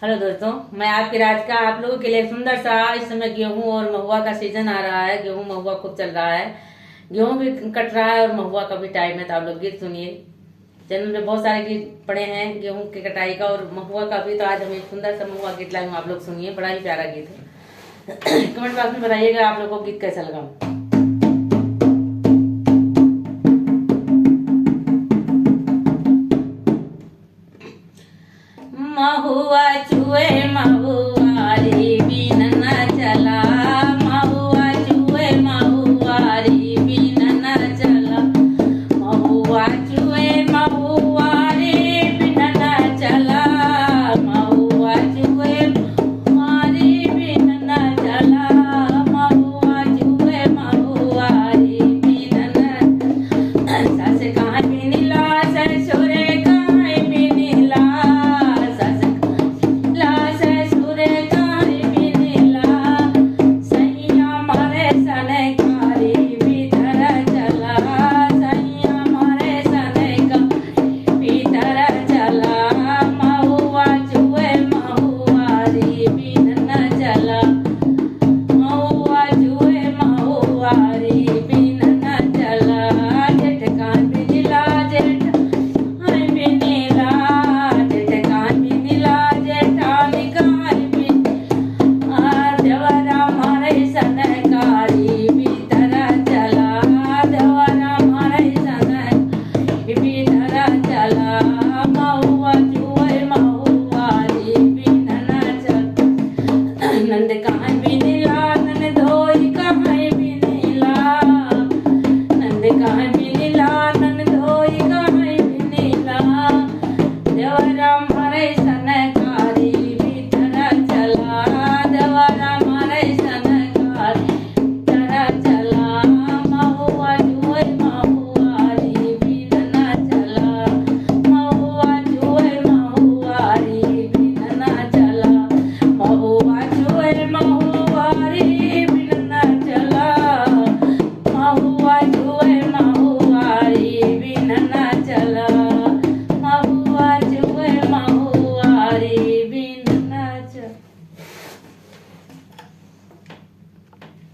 Hello दोस्तों, मैं आपकी राज का आप लोगों के लिए एक सुंदर सा इस समय गेहूं और महुआ का सीजन आ रहा है। गेहूं महुआ खूब चल रहा है। गेहूं भी कट रहा है और महुआ का भी टाइम है, तो आप लोग गीत सुनिए। चैनल में बहुत सारे गीत पड़े हैं गेहूं की कटाई का और महुआ का भी, तो आज हम एक सुंदर सा महुआ गीत लाए हूं, आप लोग सुनिए। बड़ा ही प्यारा गीत है। कमेंट बॉक्स में बताइएगा आप लोग को गीत कैसा लगा। महुआ चुए महुआ रे बिना